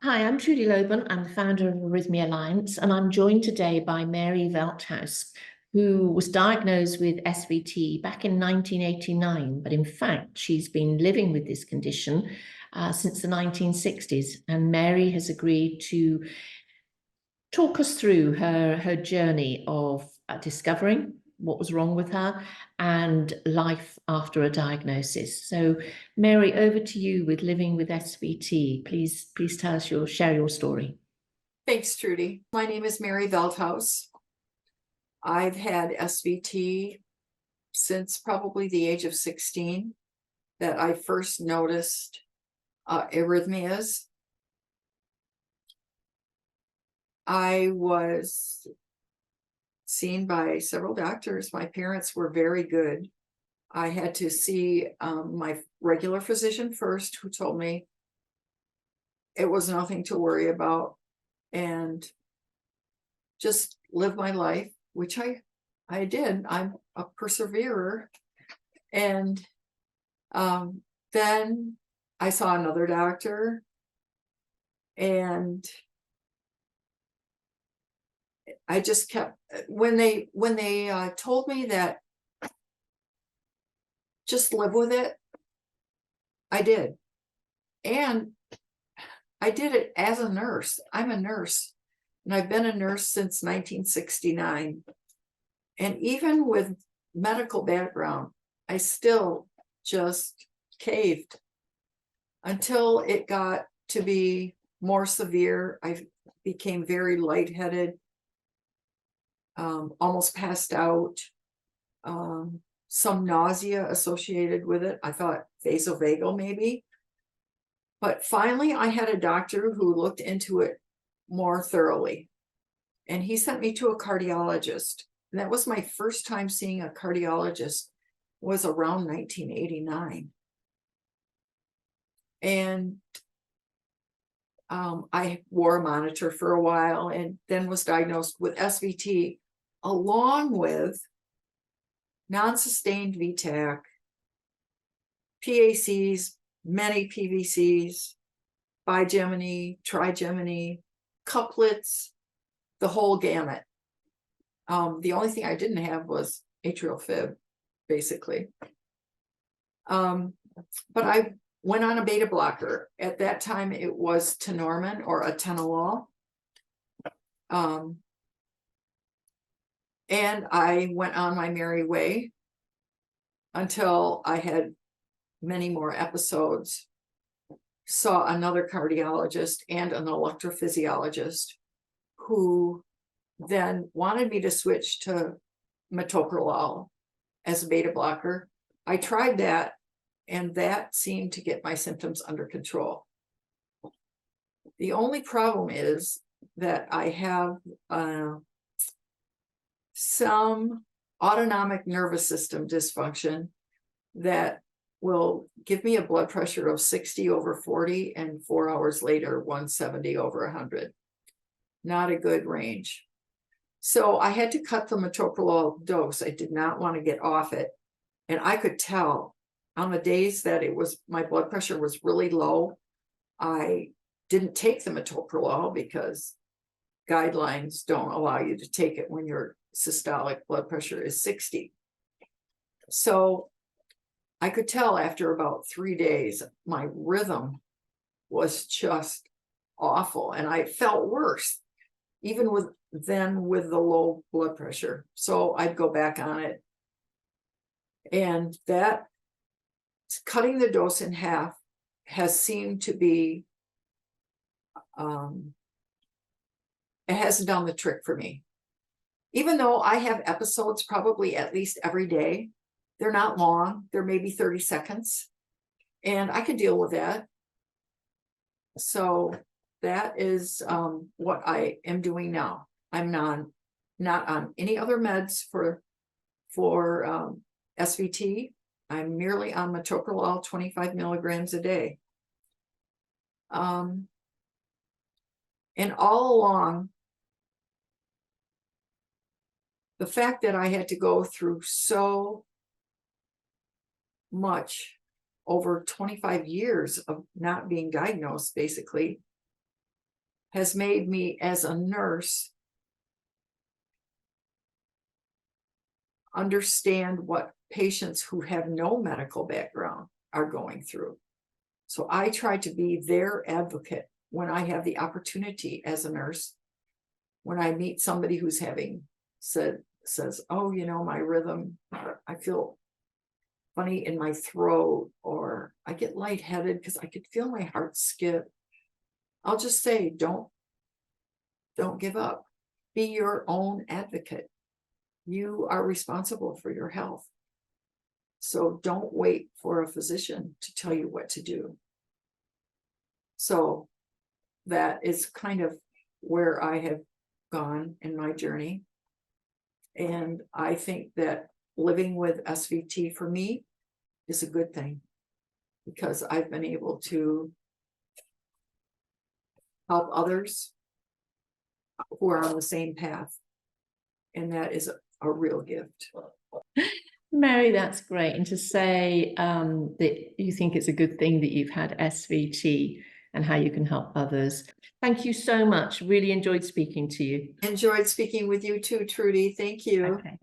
Hi, I'm Trudie Lobban. I'm the founder of Arrhythmia Alliance, and I'm joined today by Mary Veldhuis, who was diagnosed with SVT back in 1989. But in fact, she's been living with this condition since the 1960s. And Mary has agreed to talk us through her journey of discovering what was wrong with her and life after a diagnosis. So, Mary, over to you with living with SVT. Please tell us share your story. Thanks, Trudie. My name is Mary Veldhuis. I've had SVT since probably the age of 16 that I first noticed arrhythmias. I was seen by several doctors. My parents were very good. I had to see my regular physician first, who told me it was nothing to worry about and just live my life, which I did. I'm a perseverer. And then I saw another doctor, and I just kept, when they told me that just live with it, I did. And I did it as a nurse. I'm a nurse, and I've been a nurse since 1969. And even with medical background, I still just caved until it got to be more severe. I became very lightheaded, almost passed out, some nausea associated with it. I thought vasovagal maybe. But finally, I had a doctor who looked into it more thoroughly, and he sent me to a cardiologist. And that was my first time seeing a cardiologist, was around 1989. And I wore a monitor for a while and then was diagnosed with SVT, along with non-sustained VTAC, PACs, many PVCs, bigeminy, trigeminy, couplets, the whole gamut. The only thing I didn't have was atrial fib, basically. But I went on a beta blocker. At that time, it was tenormin or atenolol. And I went on my merry way until I had many more episodes, saw another cardiologist and an electrophysiologist who then wanted me to switch to metoprolol as a beta blocker. I tried that, and that seemed to get my symptoms under control. The only problem is that I have some autonomic nervous system dysfunction that will give me a blood pressure of 60/40 and 4 hours later 170/100. Not a good range. So I had to cut the metoprolol dose. I did not want to get off it. And I could tell on the days that my blood pressure was really low, I didn't take the metoprolol because guidelines don't allow you to take it when your systolic blood pressure is 60. So I could tell after about 3 days, my rhythm was just awful. And I felt worse, even with the low blood pressure. So I'd go back on it. And that cutting the dose in half has seemed to be, it hasn't done the trick for me. Even though I have episodes probably at least every day, they're not long, they're maybe 30 seconds, and I can deal with that. So that is what I am doing now. I'm not on any other meds for SVT. I'm merely on metoprolol 25 milligrams a day. And all along, the fact that I had to go through so much over 25 years of not being diagnosed, basically, has made me, as a nurse, understand what patients who have no medical background are going through. So I try to be their advocate when I have the opportunity as a nurse. When I meet somebody who's says, oh, you know, my rhythm, I feel funny in my throat, or I get lightheaded because I could feel my heart skip. I'll just say, don't give up. Be your own advocate. You are responsible for your health. So don't wait for a physician to tell you what to do. So that is kind of where I have gone in my journey. And I think that living with SVT for me is a good thing, because I've been able to help others who are on the same path. And that is a real gift. Mary, that's great. And to say that you think it's a good thing that you've had SVT and how you can help others. Thank you so much. Really enjoyed speaking to you. Enjoyed speaking with you too, Trudie. Thank you. Okay.